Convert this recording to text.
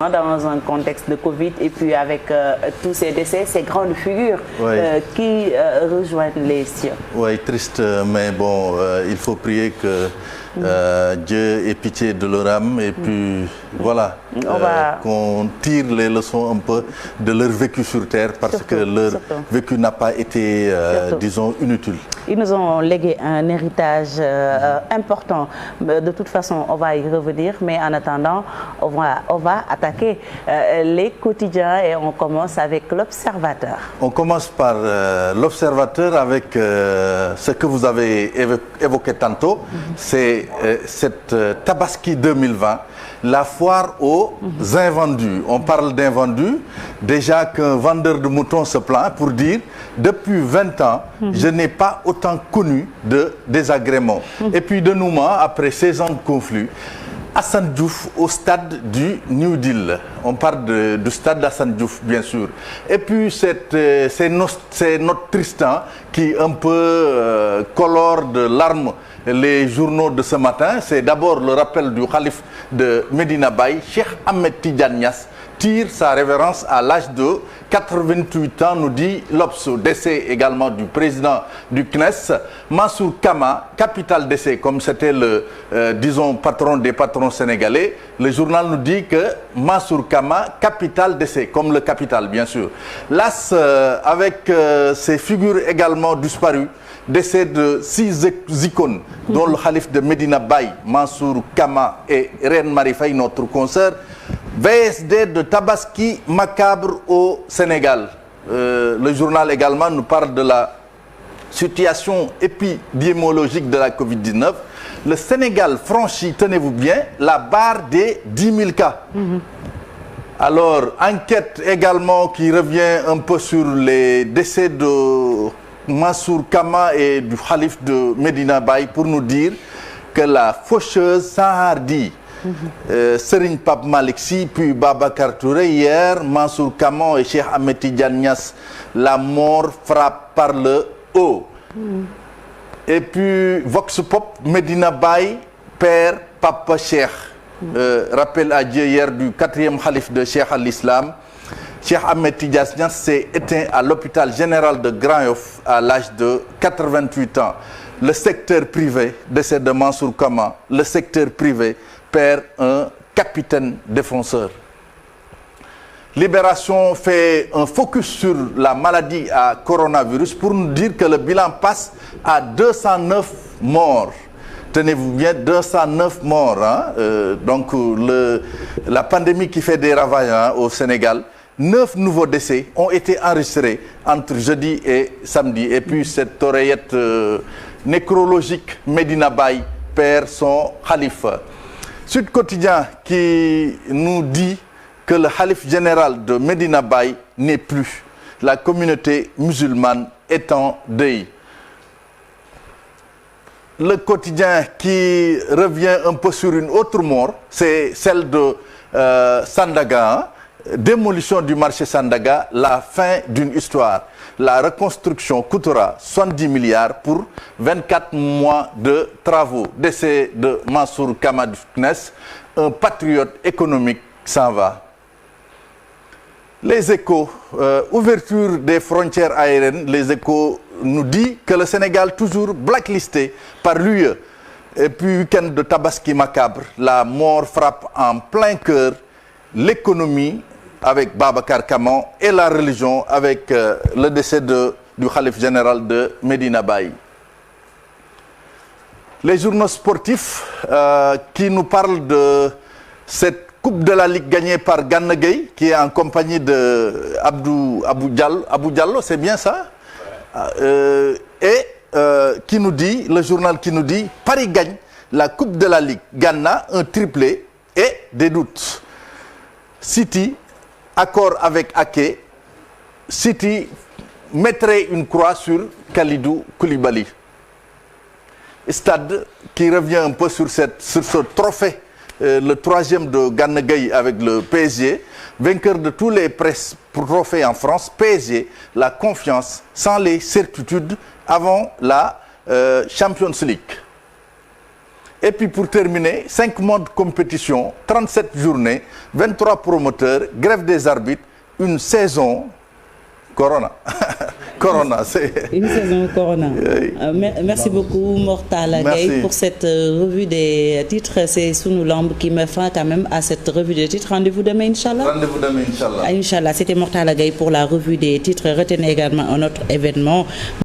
Dans un contexte de Covid et puis avec tous ces décès, ces grandes figures qui rejoignent les cieux. Oui, triste, mais bon, il faut prier que Dieu ait pitié de leur âme et puis voilà, qu'on tire les leçons un peu de leur vécu sur terre parce que leur vécu n'a pas été, disons, inutile. Ils nous ont légué un héritage important. De toute façon, on va y revenir, mais en attendant, on va attaquer les quotidiens et on commence avec l'Observateur. On commence par l'Observateur avec ce que vous avez évoqué tantôt, c'est cette Tabaski 2020, la foire aux invendus. On parle d'invendus, déjà qu'un vendeur de moutons se plaint pour dire depuis 20 ans, je n'ai pas autant connu de désagréments. Et puis dénouement, après 16 ans de conflit, Assane Diouf au stade du New Deal. On parle du stade d'Assane Diouf, bien sûr. Et puis c'est notre Tristan qui un peu colore de larmes les journaux de ce matin. C'est d'abord le rappel du khalife de Medina Baye, Cheikh Ahmed Tidiane Niass, tire sa révérence à l'âge de 88 ans, nous dit l'Obs. Décès également du président du CNES, Mansour Kama, capital décès, comme c'était le, disons, patron des patrons sénégalais. Le journal nous dit que Mansour Kama, capital décès, comme le capital, bien sûr. L'As, avec ces figures également disparues, décès de 6 icônes, dont le khalife de Medina Baye, Mansour Kama et Reine Marie Faye, notre consoeur. VSD de Tabaski macabre au Sénégal. Le journal également nous parle de la situation épidémiologique de la Covid-19. Le Sénégal franchit, tenez-vous bien, la barre des 10 000 cas. Alors, enquête également qui revient un peu sur les décès de Mansour Kama et du khalife de Medina Baye pour nous dire que la faucheuse Sahardi, Serigne Pape Malick Sy, puis Babacar Touré, hier, Mansour Kama et Cheikh Ahmed Tidiane Niass, la mort frappe par le haut. Et puis Vox Pop, Medina Baye, père Papa Cheikh. Rappel à Dieu hier du 4e khalife de Cheikh al-Islam. Cheikh Ahmed Tidiane Niass s'est éteint à l'hôpital général de Grand Yoff à l'âge de 88 ans. Le secteur privé, décès de Mansour Kama, le secteur privé perd un capitaine défenseur. Libération fait un focus sur la maladie à coronavirus pour nous dire que le bilan passe à 209 morts. Tenez-vous bien, 209 morts. Hein? Donc la pandémie qui fait des ravages au Sénégal. 9 nouveaux décès ont été enregistrés entre jeudi et samedi. Et puis cette oreillette nécrologique, Medina Baye perd son khalife. Sud Quotidien qui nous dit que le khalife général de Medina Baye n'est plus. La communauté musulmane est en deuil. Le quotidien qui revient un peu sur une autre mort, c'est celle de Sandaga. Démolition du marché Sandaga, la fin d'une histoire. La reconstruction coûtera 70 milliards pour 24 mois de travaux. Décès de Mansour Kama du CNES, un patriote économique s'en va. Les Échos, ouverture des frontières aériennes, les Échos nous dit que le Sénégal toujours blacklisté par l'UE. Et puis week-end de Tabaski macabre, la mort frappe en plein cœur l'économie avec Babacar Kama et la religion avec le décès du khalife général de Medina Baye. Les journaux sportifs qui nous parlent de cette Coupe de la Ligue gagnée par Gana Gueye qui est en compagnie de Abou Diallo, c'est bien ça? Qui nous dit, le journal qui nous dit, Paris gagne la Coupe de la Ligue. Gana, un triplé et des doutes. City, accord avec Ake, City mettrait une croix sur Kalidou Koulibaly. Stade qui revient un peu sur ce trophée, le 3e de Gana Gueye avec le PSG, vainqueur de tous les trophées en France. PSG, la confiance sans les certitudes avant la Champions League. Et puis pour terminer, 5 mois de compétition, 37 journées, 23 promoteurs, grève des arbitres, une saison Corona. Corona, c'est... Une saison Corona. Merci beaucoup Mor Talla Gueye pour cette revue des titres. C'est Sunu Lamb qui met fin quand même à cette revue des titres. Rendez-vous demain, Inch'Allah. Rendez-vous demain, Inch'Allah. Inch'Allah. C'était Mor Talla Gueye pour la revue des titres. Retenez également un autre événement.